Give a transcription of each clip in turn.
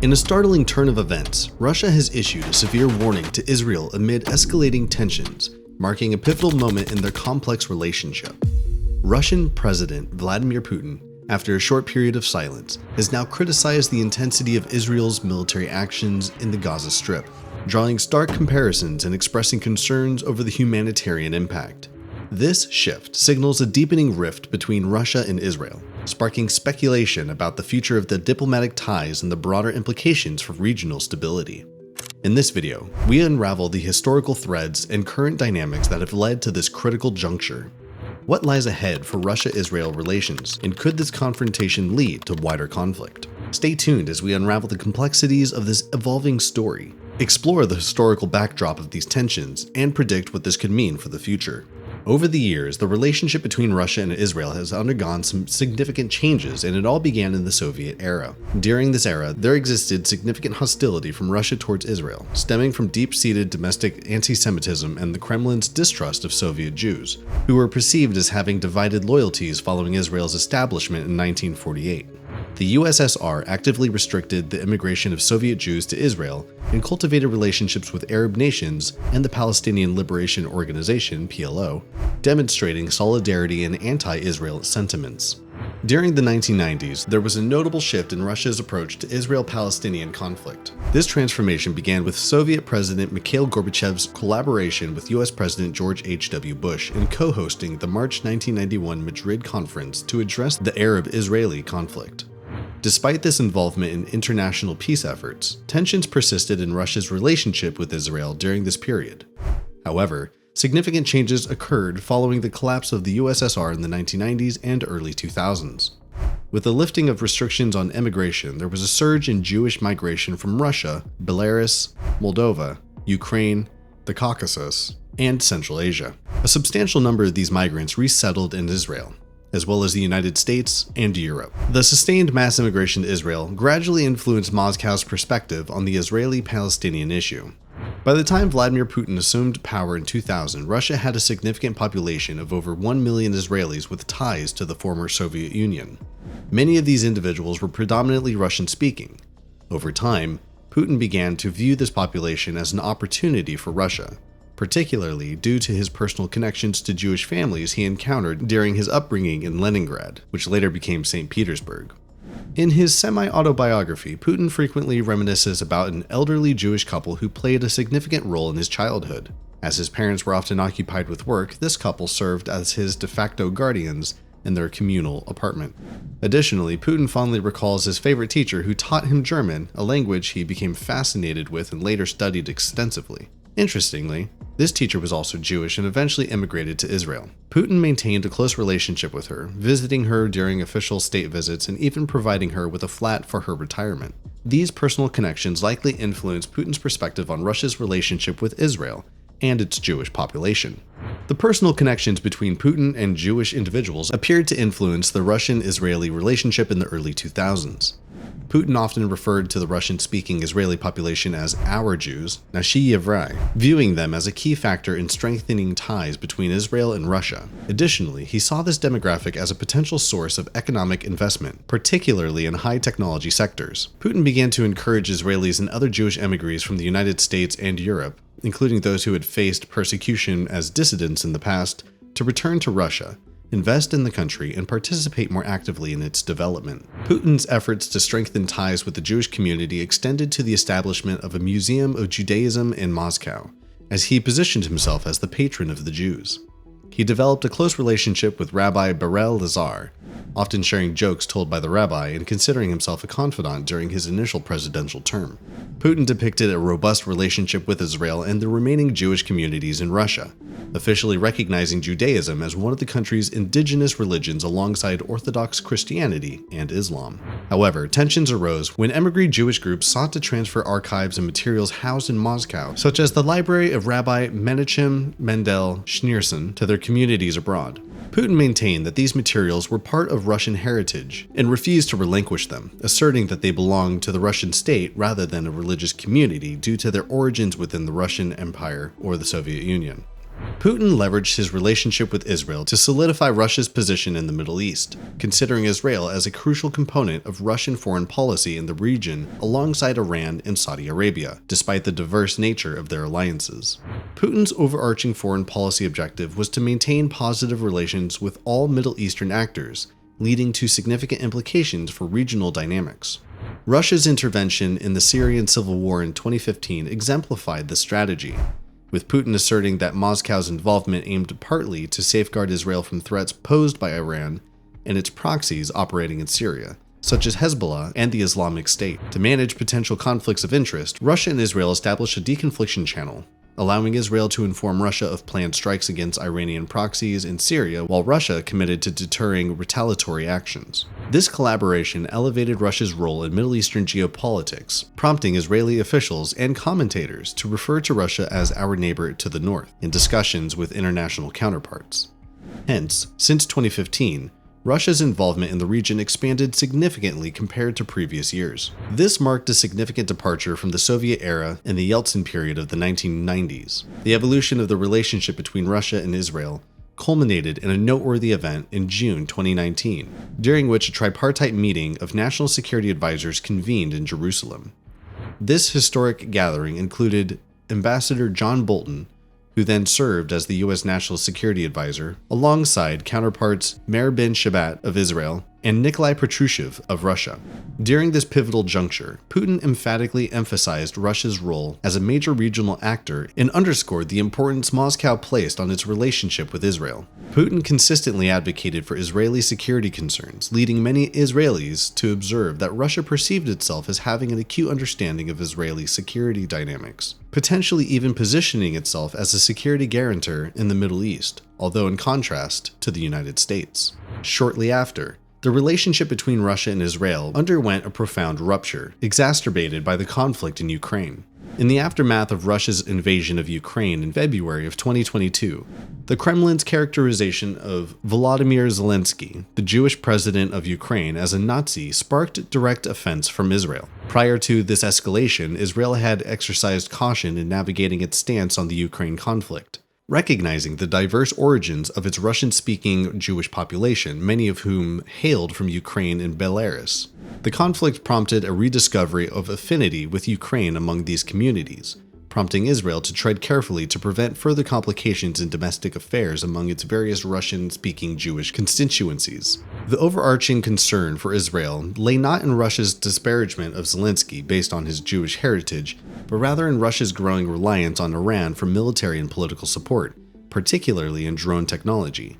In a startling turn of events, Russia has issued a severe warning to Israel amid escalating tensions, marking a pivotal moment in their complex relationship. Russian President Vladimir Putin, after a short period of silence, has now criticized the intensity of Israel's military actions in the Gaza Strip, drawing stark comparisons and expressing concerns over the humanitarian impact. This shift signals a deepening rift between Russia and Israel, sparking speculation about the future of the diplomatic ties and the broader implications for regional stability. In this video, we unravel the historical threads and current dynamics that have led to this critical juncture. What lies ahead for Russia-Israel relations, and could this confrontation lead to wider conflict? Stay tuned as we unravel the complexities of this evolving story, explore the historical backdrop of these tensions, and predict what this could mean for the future. Over the years, the relationship between Russia and Israel has undergone some significant changes, and it all began in the Soviet era. During this era, there existed significant hostility from Russia towards Israel, stemming from deep-seated domestic anti-Semitism and the Kremlin's distrust of Soviet Jews, who were perceived as having divided loyalties following Israel's establishment in 1948. The USSR actively restricted the immigration of Soviet Jews to Israel and cultivated relationships with Arab nations and the Palestinian Liberation Organization (PLO), demonstrating solidarity and anti-Israel sentiments. During the 1990s, there was a notable shift in Russia's approach to Israel-Palestinian conflict. This transformation began with Soviet President Mikhail Gorbachev's collaboration with US President George H.W. Bush in co-hosting the March 1991 Madrid Conference to address the Arab-Israeli conflict. Despite this involvement in international peace efforts, tensions persisted in Russia's relationship with Israel during this period. However, significant changes occurred following the collapse of the USSR in the 1990s and early 2000s. With the lifting of restrictions on immigration, there was a surge in Jewish migration from Russia, Belarus, Moldova, Ukraine, the Caucasus, and Central Asia. A substantial number of these migrants resettled in Israel, as well as the United States and Europe. The sustained mass immigration to Israel gradually influenced Moscow's perspective on the Israeli-Palestinian issue. By the time Vladimir Putin assumed power in 2000, Russia had a significant population of over 1 million Israelis with ties to the former Soviet Union. Many of these individuals were predominantly Russian-speaking. Over time, Putin began to view this population as an opportunity for Russia, particularly due to his personal connections to Jewish families he encountered during his upbringing in Leningrad, which later became St. Petersburg. In his semi-autobiography, Putin frequently reminisces about an elderly Jewish couple who played a significant role in his childhood. As his parents were often occupied with work, this couple served as his de facto guardians in their communal apartment. Additionally, Putin fondly recalls his favorite teacher who taught him German, a language he became fascinated with and later studied extensively. Interestingly, this teacher was also Jewish and eventually immigrated to Israel. Putin maintained a close relationship with her, visiting her during official state visits and even providing her with a flat for her retirement. These personal connections likely influenced Putin's perspective on Russia's relationship with Israel and its Jewish population. The personal connections between Putin and Jewish individuals appeared to influence the Russian-Israeli relationship in the early 2000s. Putin often referred to the Russian-speaking Israeli population as our Jews, Nashi Yevrai, viewing them as a key factor in strengthening ties between Israel and Russia. Additionally, he saw this demographic as a potential source of economic investment, particularly in high-technology sectors. Putin began to encourage Israelis and other Jewish emigres from the United States and Europe, including those who had faced persecution as dissidents in the past, to return to Russia, invest in the country, and participate more actively in its development. Putin's efforts to strengthen ties with the Jewish community extended to the establishment of a Museum of Judaism in Moscow, as he positioned himself as the patron of the Jews. He developed a close relationship with Rabbi Berel Lazar, often sharing jokes told by the rabbi and considering himself a confidant during his initial presidential term. Putin depicted a robust relationship with Israel and the remaining Jewish communities in Russia, officially recognizing Judaism as one of the country's indigenous religions alongside Orthodox Christianity and Islam. However, tensions arose when emigre Jewish groups sought to transfer archives and materials housed in Moscow, such as the library of Rabbi Menachem Mendel Schneerson, to their communities abroad. Putin maintained that these materials were part of Russian heritage and refused to relinquish them, asserting that they belonged to the Russian state rather than a religious community due to their origins within the Russian Empire or the Soviet Union. Putin leveraged his relationship with Israel to solidify Russia's position in the Middle East, considering Israel as a crucial component of Russian foreign policy in the region alongside Iran and Saudi Arabia, despite the diverse nature of their alliances. Putin's overarching foreign policy objective was to maintain positive relations with all Middle Eastern actors, leading to significant implications for regional dynamics. Russia's intervention in the Syrian civil war in 2015 exemplified this strategy, with Putin asserting that Moscow's involvement aimed partly to safeguard Israel from threats posed by Iran and its proxies operating in Syria, such as Hezbollah and the Islamic State. To manage potential conflicts of interest, Russia and Israel established a deconfliction channel, allowing Israel to inform Russia of planned strikes against Iranian proxies in Syria, while Russia committed to deterring retaliatory actions. This collaboration elevated Russia's role in Middle Eastern geopolitics, prompting Israeli officials and commentators to refer to Russia as our neighbor to the north in discussions with international counterparts. Hence, since 2015, Russia's involvement in the region expanded significantly compared to previous years. This marked a significant departure from the Soviet era and the Yeltsin period of the 1990s. The evolution of the relationship between Russia and Israel culminated in a noteworthy event in June 2019, during which a tripartite meeting of national security advisors convened in Jerusalem. This historic gathering included Ambassador John Bolton, who then served as the U.S. National Security Advisor, alongside counterparts Meir bin Shabbat of Israel and Nikolai Patrushev of Russia. During this pivotal juncture, Putin emphatically emphasized Russia's role as a major regional actor and underscored the importance Moscow placed on its relationship with Israel. Putin consistently advocated for Israeli security concerns, leading many Israelis to observe that Russia perceived itself as having an acute understanding of Israeli security dynamics, potentially even positioning itself as a security guarantor in the Middle East, although in contrast to the United States. Shortly after, the relationship between Russia and Israel underwent a profound rupture, exacerbated by the conflict in Ukraine. In the aftermath of Russia's invasion of Ukraine in February of 2022, the Kremlin's characterization of Volodymyr Zelensky, the Jewish president of Ukraine, as a Nazi sparked direct offense from Israel. Prior to this escalation, Israel had exercised caution in navigating its stance on the Ukraine conflict, recognizing the diverse origins of its Russian-speaking Jewish population, many of whom hailed from Ukraine and Belarus. The conflict prompted a rediscovery of affinity with Ukraine among these communities, prompting Israel to tread carefully to prevent further complications in domestic affairs among its various Russian-speaking Jewish constituencies. The overarching concern for Israel lay not in Russia's disparagement of Zelensky based on his Jewish heritage, but rather in Russia's growing reliance on Iran for military and political support, particularly in drone technology.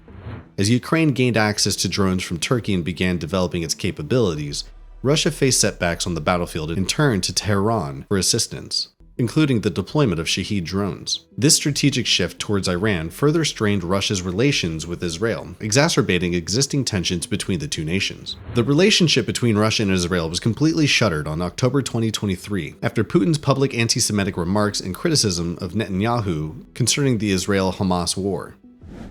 As Ukraine gained access to drones from Turkey and began developing its capabilities, Russia faced setbacks on the battlefield and turned to Tehran for assistance, including the deployment of Shahed drones. This strategic shift towards Iran further strained Russia's relations with Israel, exacerbating existing tensions between the two nations. The relationship between Russia and Israel was completely shuttered on October 2023 after Putin's public anti-Semitic remarks and criticism of Netanyahu concerning the Israel-Hamas war.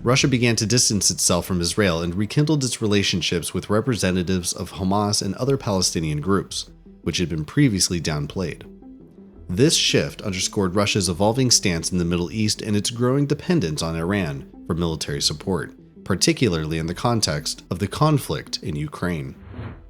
Russia began to distance itself from Israel and rekindled its relationships with representatives of Hamas and other Palestinian groups, which had been previously downplayed. This shift underscored Russia's evolving stance in the Middle East and its growing dependence on Iran for military support, particularly in the context of the conflict in Ukraine.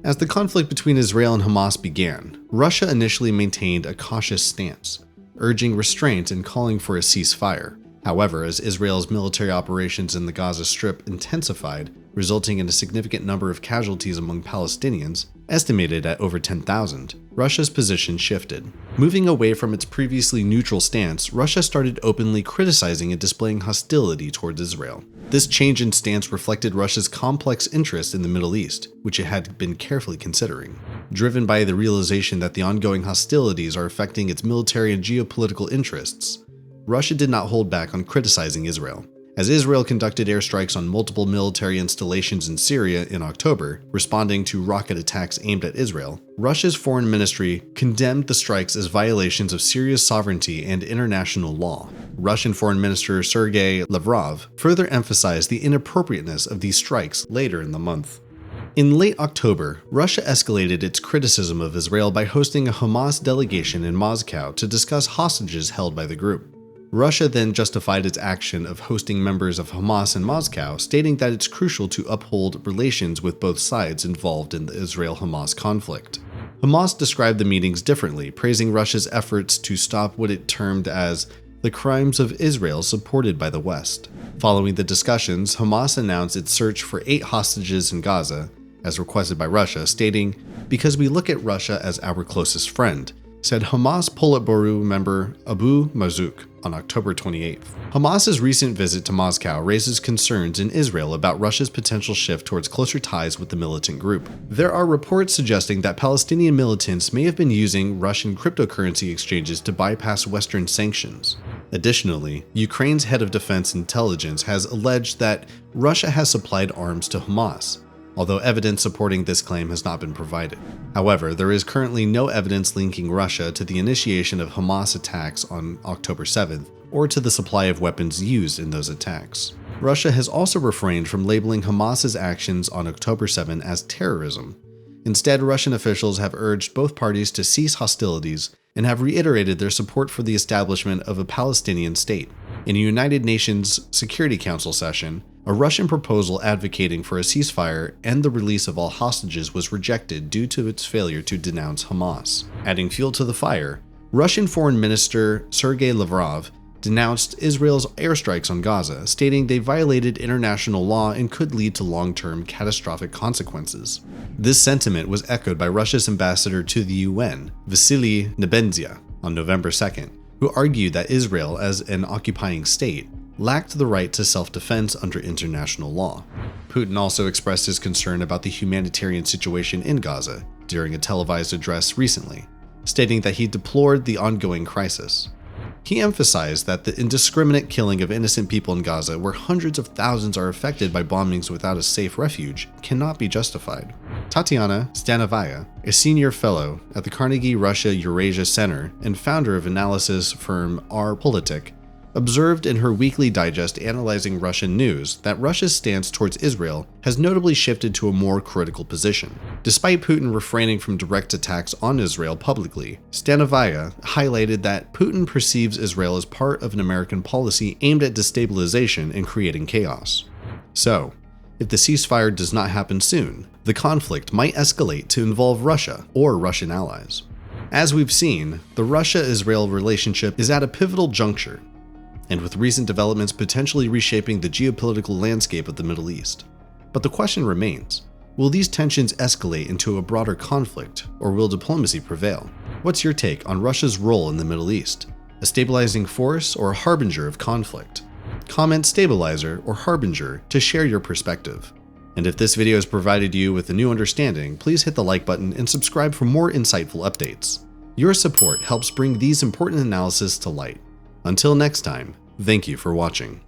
As the conflict between Israel and Hamas began, Russia initially maintained a cautious stance, urging restraint and calling for a ceasefire. However, as Israel's military operations in the Gaza Strip intensified, resulting in a significant number of casualties among Palestinians, estimated at over 10,000, Russia's position shifted. Moving away from its previously neutral stance, Russia started openly criticizing and displaying hostility towards Israel. This change in stance reflected Russia's complex interest in the Middle East, which it had been carefully considering. Driven by the realization that the ongoing hostilities are affecting its military and geopolitical interests, Russia did not hold back on criticizing Israel. As Israel conducted airstrikes on multiple military installations in Syria in October, responding to rocket attacks aimed at Israel, Russia's foreign ministry condemned the strikes as violations of Syria's sovereignty and international law. Russian Foreign Minister Sergei Lavrov further emphasized the inappropriateness of these strikes later in the month. In late October, Russia escalated its criticism of Israel by hosting a Hamas delegation in Moscow to discuss hostages held by the group. Russia then justified its action of hosting members of Hamas in Moscow, stating that it's crucial to uphold relations with both sides involved in the Israel-Hamas conflict. Hamas described the meetings differently, praising Russia's efforts to stop what it termed as the crimes of Israel supported by the West. Following the discussions, Hamas announced its search for 8 hostages in Gaza, as requested by Russia, stating, "Because we look at Russia as our closest friend," said Hamas Politburo member Abu Marzouk on October 28th. Hamas's recent visit to Moscow raises concerns in Israel about Russia's potential shift towards closer ties with the militant group. There are reports suggesting that Palestinian militants may have been using Russian cryptocurrency exchanges to bypass Western sanctions. Additionally, Ukraine's head of defense intelligence has alleged that Russia has supplied arms to Hamas, although evidence supporting this claim has not been provided. However, there is currently no evidence linking Russia to the initiation of Hamas attacks on October 7th, or to the supply of weapons used in those attacks. Russia has also refrained from labeling Hamas's actions on October 7 as terrorism. Instead, Russian officials have urged both parties to cease hostilities and have reiterated their support for the establishment of a Palestinian state. In a United Nations Security Council session, a Russian proposal advocating for a ceasefire and the release of all hostages was rejected due to its failure to denounce Hamas. Adding fuel to the fire, Russian Foreign Minister Sergei Lavrov denounced Israel's airstrikes on Gaza, stating they violated international law and could lead to long-term catastrophic consequences. This sentiment was echoed by Russia's ambassador to the UN, Vasily Nebenzia, on November 2nd, who argued that Israel, as an occupying state, lacked the right to self-defense under international law. Putin also expressed his concern about the humanitarian situation in Gaza during a televised address recently, stating that he deplored the ongoing crisis. He emphasized that the indiscriminate killing of innocent people in Gaza, where hundreds of thousands are affected by bombings without a safe refuge, cannot be justified. Tatiana Stanovaya, a senior fellow at the Carnegie Russia Eurasia Center and founder of analysis firm R-Politik, observed in her weekly digest analyzing Russian news that Russia's stance towards Israel has notably shifted to a more critical position. Despite Putin refraining from direct attacks on Israel publicly, Stanovaya highlighted that Putin perceives Israel as part of an American policy aimed at destabilization and creating chaos. So, if the ceasefire does not happen soon, the conflict might escalate to involve Russia or Russian allies. As we've seen, the Russia-Israel relationship is at a pivotal juncture, and with recent developments potentially reshaping the geopolitical landscape of the Middle East. But the question remains, will these tensions escalate into a broader conflict, or will diplomacy prevail? What's your take on Russia's role in the Middle East? A stabilizing force or a harbinger of conflict? Comment stabilizer or harbinger to share your perspective. And if this video has provided you with a new understanding, please hit the like button and subscribe for more insightful updates. Your support helps bring these important analyses to light. Until next time, thank you for watching.